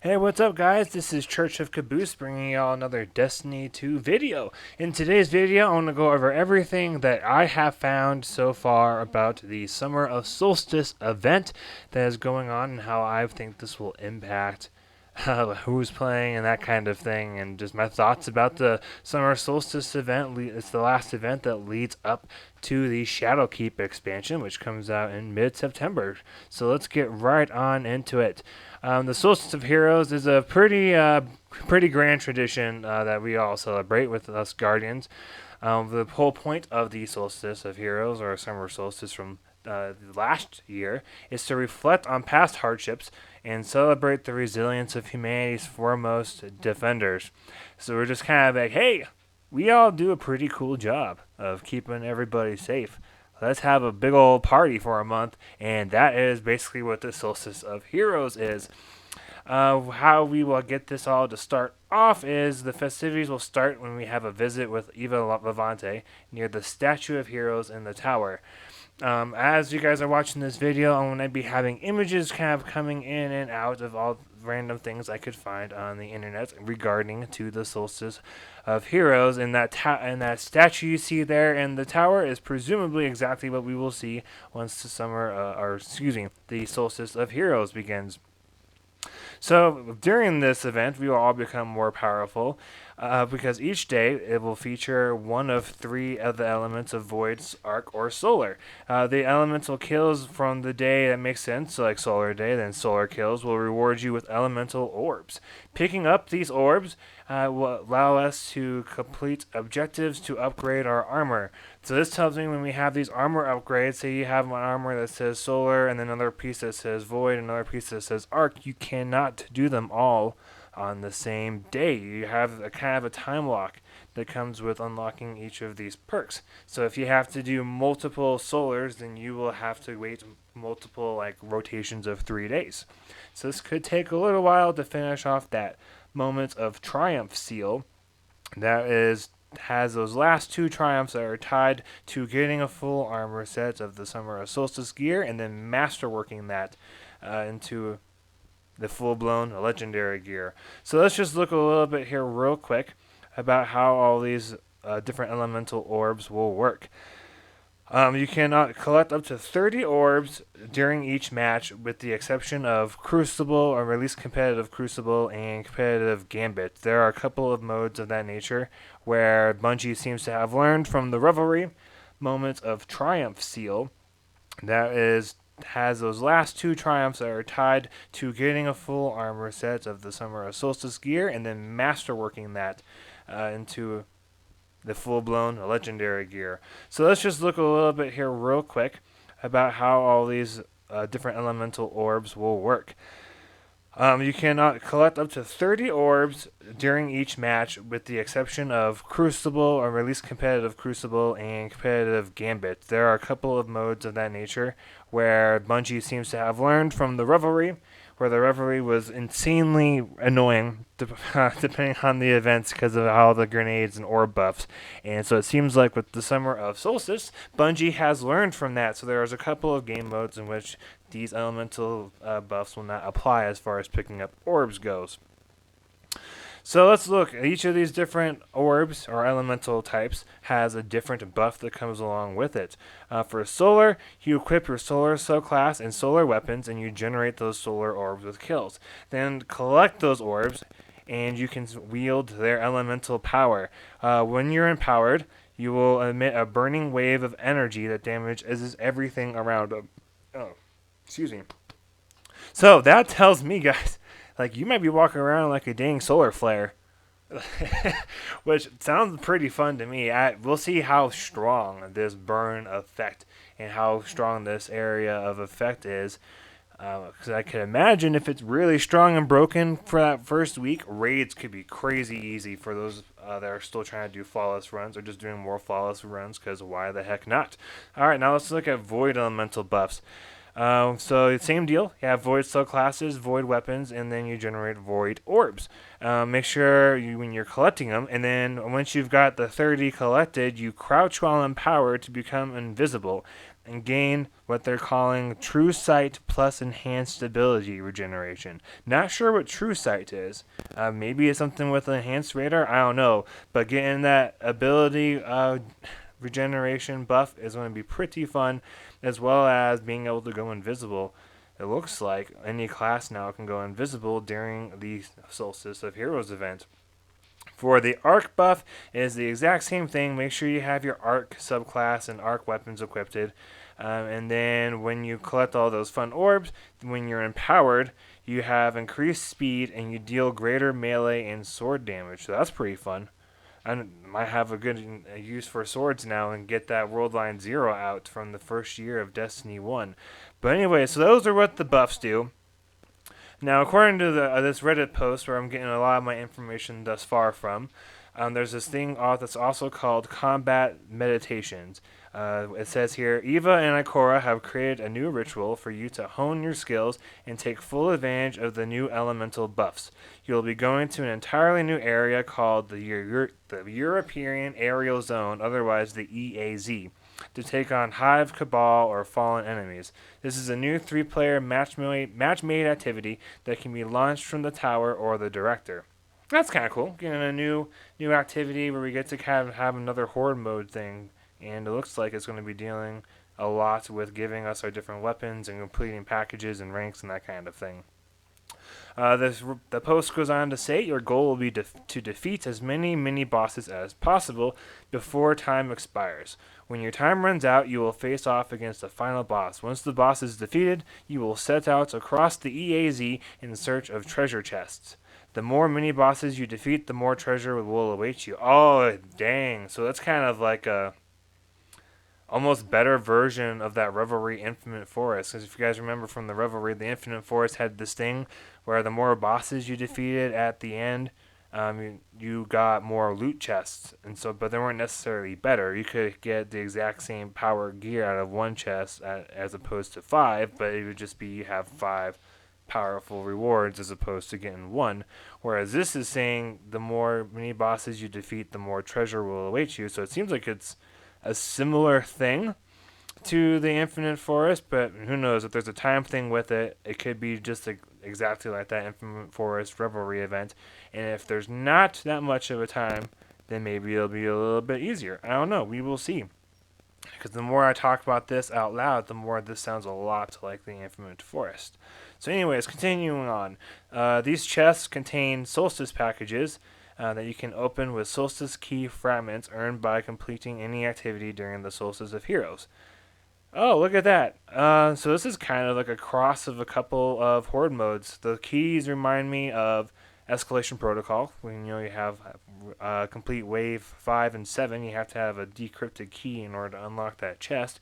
Hey, what's up, guys? This is ChurchofCaboose bringing y'all another Destiny 2 video. In today's video, I want to go over everything that I have found so far about the Summer of Solstice event that is going on and how I think this will impact who's playing and that kind of thing, and just my thoughts about the Summer Solstice event. It's the last event that leads up to the Shadowkeep expansion, which comes out in mid-September. So let's get right on into it. The Solstice of Heroes is a pretty grand tradition that we all celebrate with us Guardians. The whole point of the Solstice of Heroes, or Summer Solstice from last year, is to reflect on past hardships and celebrate the resilience of humanity's foremost defenders. So we're just kind of like, hey, we all do a pretty cool job of keeping everybody safe. Let's have a big old party for a month, and that is basically what the Solstice of Heroes is. How we will get this all to start off is the festivities will start when we have a visit with Eva Levante near the Statue of Heroes in the tower. As you guys are watching this video, I'm going to be having images kind of coming in and out of all random things I could find on the internet regarding to the Solstice of Heroes, and that statue you see there in the tower is presumably exactly what we will see once the Solstice of Heroes begins. So during this event, we will all become more powerful because each day it will feature one of three of the elements of Void, Arc, or Solar. The elemental kills from the day that makes sense, so like Solar Day, then Solar kills, will reward you with elemental orbs. Picking up these orbs will allow us to complete objectives to upgrade our armor. So this tells me when we have these armor upgrades, say you have one armor that says Solar and then another piece that says Void, another piece that says Arc, you cannot do them all on the same day. You have a kind of a time lock that comes with unlocking each of these perks. So if you have to do multiple Solars, then you will have to wait multiple rotations of 3 days. So this could take a little while to finish off that Moment of Triumph seal. That has those last two triumphs that are tied to getting a full armor set of the Summer of Solstice Gear and then masterworking that into the full-blown legendary gear. So let's just look a little bit here real quick about how all these different elemental orbs will work. You can collect up to 30 orbs during each match, with the exception of Crucible, or at least competitive Crucible and competitive Gambit. There are a couple of modes of that nature where Bungie seems to have learned from the Revelry Moment of Triumph seal. That has those last two triumphs that are tied to getting a full armor set of the Summer of Solstice Gear and then masterworking that into the full-blown legendary gear. So let's just look a little bit here real quick about how all these different elemental orbs will work. You can collect up to 30 orbs during each match, with the exception of Crucible, or at least competitive Crucible and competitive Gambit. There are a couple of modes of that nature where Bungie seems to have learned from the Revelry, where the Revelry was insanely annoying depending on the events because of all the grenades and orb buffs. And so it seems like with the Summer of Solstice, Bungie has learned from that. So there's a couple of game modes in which these elemental buffs will not apply as far as picking up orbs goes. So let's look. Each of these different orbs or elemental types has a different buff that comes along with it. For Solar, you equip your Solar subclass and Solar weapons, and you generate those Solar orbs with kills. Then collect those orbs, and you can wield their elemental power. When you're empowered, you will emit a burning wave of energy that damages everything around them. Oh, excuse me. So that tells me, guys, you might be walking around like a dang solar flare. Which sounds pretty fun to me. We'll see how strong this burn effect and how strong this area of effect is. Because I can imagine if it's really strong and broken for that first week, raids could be crazy easy for those that are still trying to do flawless runs or just doing more flawless runs, because why the heck not? Alright, now let's look at Void Elemental buffs. So same deal. You have Void subclasses, Void weapons, and then you generate Void orbs. Make sure when you're collecting them, and then once you've got the 30 collected, you crouch while empowered to become invisible. and gain what they're calling True Sight plus Enhanced Ability Regeneration. Not sure what True Sight is. Maybe it's something with Enhanced Radar. I don't know. But getting that ability regeneration buff is going to be pretty fun, as well as being able to go invisible. It looks like any class now can go invisible during the Solstice of Heroes event. For the arc buff, it is the exact same thing. Make sure you have your arc subclass and arc weapons equipped. And then when you collect all those fun orbs, when you're empowered, you have increased speed and you deal greater melee and sword damage. So that's pretty fun. I might have a good use for swords now and get that World Line 0 out from the first year of Destiny 1. But anyway, so those are what the buffs do. Now, according to this Reddit post where I'm getting a lot of my information thus far from, there's this thing that's also called Combat Meditations. It says here, Eva and Ikora have created a new ritual for you to hone your skills and take full advantage of the new elemental buffs. You'll be going to an entirely new area called the European Aerial Zone, otherwise the EAZ, to take on Hive, Cabal, or fallen enemies. This is a new 3-player match-made activity that can be launched from the tower or the director. That's kind of cool, getting a new activity where we get to kind of have another horde mode thing, and it looks like it's going to be dealing a lot with giving us our different weapons and completing packages and ranks and that kind of thing. The post goes on to say your goal will be to defeat as many mini-bosses as possible before time expires. When your time runs out, you will face off against the final boss. Once the boss is defeated, you will set out across the EAZ in search of treasure chests. The more mini-bosses you defeat, the more treasure will await you. Oh, dang. So that's kind of like a almost better version of that Revelry Infinite Forest. Because if you guys remember from the Revelry, the Infinite Forest had this thing where the more bosses you defeated at the end, you got more loot chests, but they weren't necessarily better. You could get the exact same power gear out of one chest as opposed to 5, but it would just be you have 5 powerful rewards as opposed to getting 1. Whereas this is saying the more mini bosses you defeat, the more treasure will await you. So it seems like it's a similar thing to the Infinite Forest, but who knows, if there's a time thing with it, it could be just exactly like that Infinite Forest Revelry event. And if there's not that much of a time, then maybe it'll be a little bit easier. I don't know. We will see. Because the more I talk about this out loud, the more this sounds a lot like the Infinite Forest. So anyways, continuing on. These chests contain Solstice Packages that you can open with Solstice Key fragments earned by completing any activity during the Solstice of Heroes. Oh, look at that. So this is kind of like a cross of a couple of horde modes. The keys remind me of Escalation Protocol. When you have complete wave 5 and 7, you have to have a decrypted key in order to unlock that chest.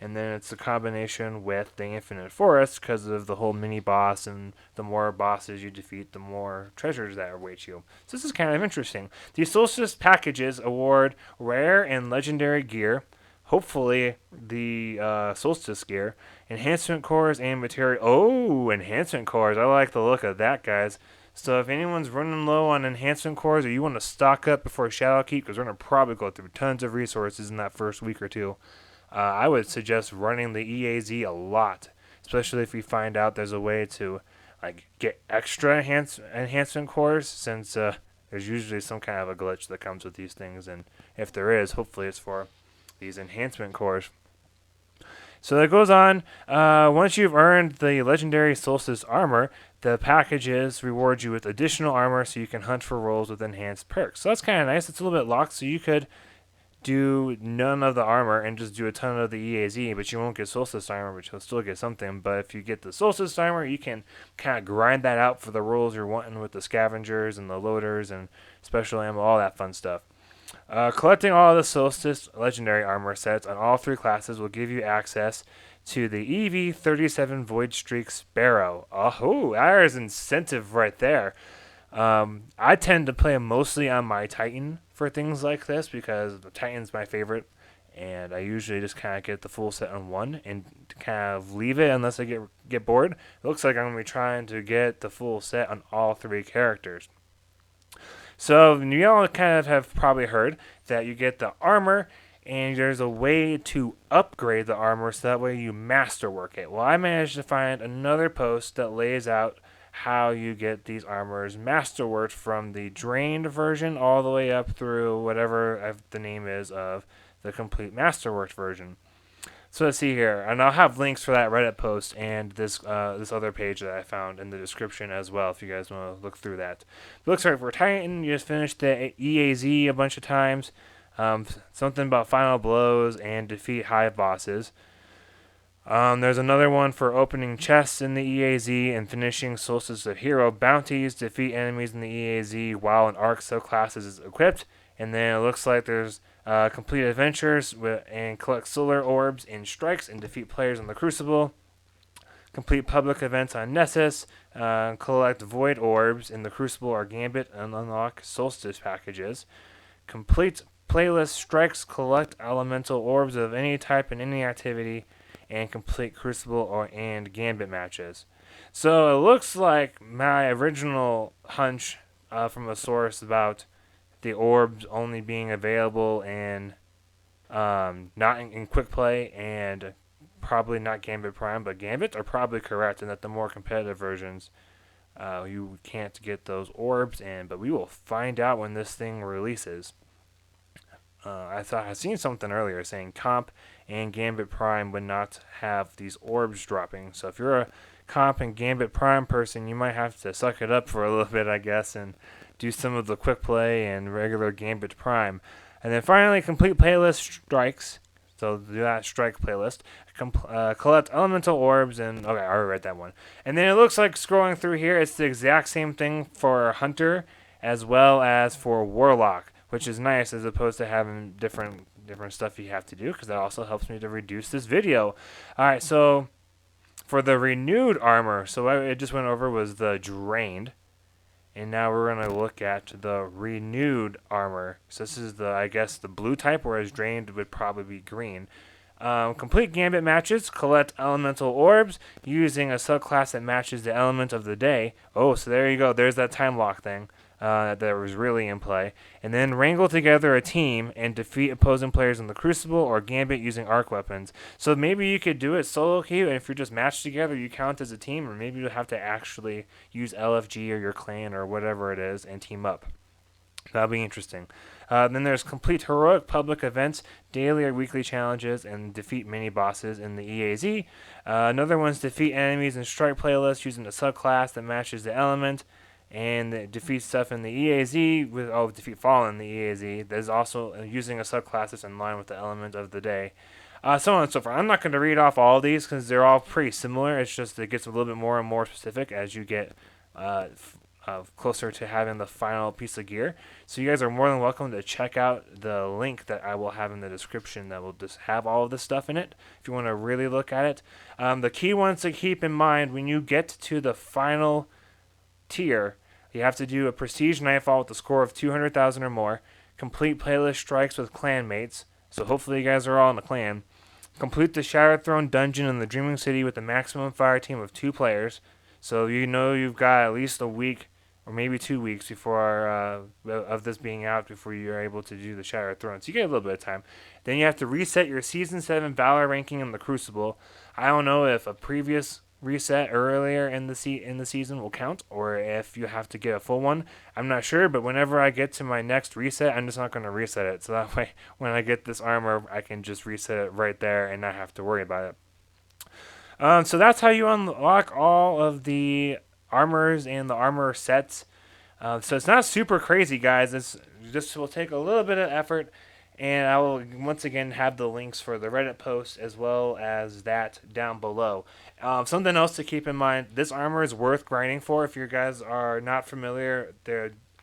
And then it's a combination with the Infinite Forest because of the whole mini-boss, and the more bosses you defeat, the more treasures that await you. So this is kind of interesting. These Solstice Packages award rare and legendary gear, hopefully the Solstice Gear, enhancement cores, and material. Oh, enhancement cores. I like the look of that, guys. So if anyone's running low on enhancement cores or you want to stock up before Shadowkeep, because we're going to probably go through tons of resources in that first week or two, I would suggest running the EAZ a lot, especially if you find out there's a way to get extra enhancement cores, since there's usually some kind of a glitch that comes with these things, and if there is, hopefully it's for these enhancement cores. So that goes on. Once you've earned the legendary Solstice Armour, the packages reward you with additional armor so you can hunt for roles with enhanced perks. So that's kind of nice. It's a little bit locked, so you could do none of the armor and just do a ton of the EAZ, but you won't get Solstice Armor, but you'll still get something. But if you get the Solstice Armor, you can kind of grind that out for the roles you're wanting with the scavengers and the loaders and special ammo, all that fun stuff. Collecting all the Solstice Legendary Armor sets on all 3 classes will give you access to the EV-37 Void Streak Sparrow. Oh, there's incentive right there. I tend to play mostly on my Titan for things like this because the Titan's my favorite, and I usually just kind of get the full set on one and kind of leave it unless I get bored. It looks like I'm going to be trying to get the full set on all 3 characters. So you all kind of have probably heard that you get the armor and there's a way to upgrade the armor so that way you masterwork it. Well, I managed to find another post that lays out how you get these armors masterworked from the drained version all the way up through whatever the name is of the complete masterworked version. So let's see here, and I'll have links for that Reddit post and this other page that I found in the description as well if you guys want to look through that. But looks like for Titan, you just finished the EAZ a bunch of times. Something about final blows and defeat hive bosses. There's another one for opening chests in the EAZ and finishing Solstice of Hero bounties, defeat enemies in the EAZ while an arc subclass is equipped. And then it looks like there's complete adventures and collect solar orbs in strikes and defeat players in the Crucible. Complete public events on Nessus, collect void orbs in the Crucible or Gambit and unlock Solstice packages. Complete playlist strikes, collect elemental orbs of any type in any activity, and complete Crucible and Gambit matches. So it looks like my original hunch from a source about the orbs only being available in not in quick play and probably not Gambit Prime, but Gambit are probably correct in that the more competitive versions you can't get those orbs in, but we will find out when this thing releases. I thought I seen something earlier saying Comp and Gambit Prime would not have these orbs dropping. So if you're a Comp and Gambit Prime person, you might have to suck it up for a little bit, I guess, and do some of the quick play and regular Gambit Prime. And then finally, complete playlist strikes. So do that strike playlist. Collect elemental orbs and okay, I already read that one. And then it looks like scrolling through here, it's the exact same thing for Hunter as well as for Warlock, which is nice as opposed to having different stuff you have to do, because that also helps me to reduce this video. All right, so for the renewed armor, so what I just went over was the drained, and now we're going to look at the renewed armor. So this is I guess the blue type, whereas drained would probably be green. Complete Gambit matches, collect elemental orbs using a subclass that matches the element of the day. Oh, so there you go. There's that time lock thing that was really in play. And then wrangle together a team and defeat opposing players in the Crucible or Gambit using arc weapons. So maybe you could do it solo queue, and if you're just matched together, you count as a team, or maybe you'll have to actually use LFG or your clan or whatever it is and team up. That'll be interesting. Then there's complete heroic public events, daily or weekly challenges, and defeat mini bosses in the EAZ. Another one's defeat enemies in strike playlist using a subclass that matches the element, and defeat stuff in the EAZ with defeat fallen in the EAZ. There's also using a subclass that's in line with the element of the day. So on and so forth. I'm not going to read off all of these because they're all pretty similar. It's just it gets a little bit more and more specific as you get closer to having the final piece of gear. So you guys are more than welcome to check out the link that I will have in the description that will just have all of this stuff in it if you want to really look at it. The key ones to keep in mind when you get to the final tier, you have to do a Prestige Nightfall with a score of 200,000 or more, complete playlist strikes with clan mates, so hopefully you guys are all in a clan, complete the Shattered Throne dungeon in the Dreaming City with a maximum fire team of 2 players, so you know you've got at least a week or maybe 2 weeks before of this being out before you're able to do the Shattered Throne, so you get a little bit of time. Then you have to reset your Season 7 Valor ranking in the Crucible. I don't know if a previous reset earlier in the season will count, or if you have to get a full one. I'm not sure, but whenever I get to my next reset, I'm just not going to reset it. So that way, when I get this armor, I can just reset it right there and not have to worry about it. So that's how you unlock all of the armors and the armor sets. So it's not super crazy, guys. This will take a little bit of effort. And I will once again have the links for the Reddit post as well as that down below. Something else to keep in mind, this armor is worth grinding for. If you guys are not familiar,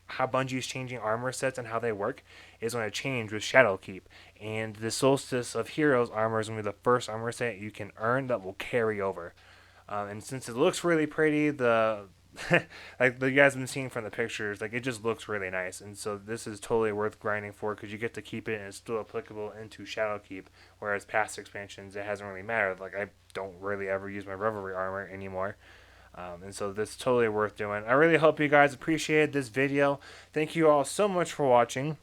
how Bungie's changing armor sets and how they work is going to change with Shadowkeep. And the Solstice of Heroes armor is going to be the first armor set you can earn that will carry over. And since it looks really pretty, like you guys have been seeing from the pictures, like it just looks really nice, and so this is totally worth grinding for because you get to keep it and it's still applicable into Shadowkeep, whereas past expansions it hasn't really mattered. Like I don't really ever use my Revelry armor anymore, and so this is totally worth doing. I really hope you guys appreciated this video. Thank you all so much for watching.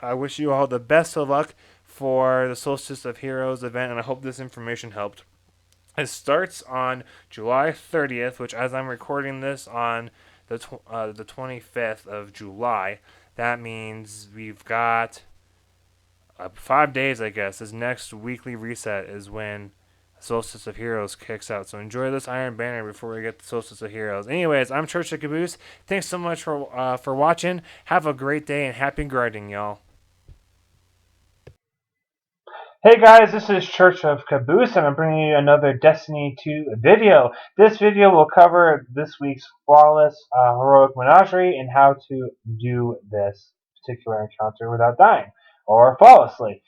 I wish you all the best of luck for the Solstice of Heroes event, and I hope this information helped. It starts on July 30th, which, as I'm recording this on the 25th of July, that means we've got 5 days, I guess. This next weekly reset is when Solstice of Heroes kicks out. So enjoy this Iron Banner before we get to Solstice of Heroes. Anyways, I'm ChurchofCaboose. Thanks so much for watching. Have a great day and happy grinding, y'all. Hey guys, this is ChurchofCaboose, and I'm bringing you another Destiny 2 video. This video will cover this week's Flawless Heroic Menagerie and how to do this particular encounter without dying, or flawlessly.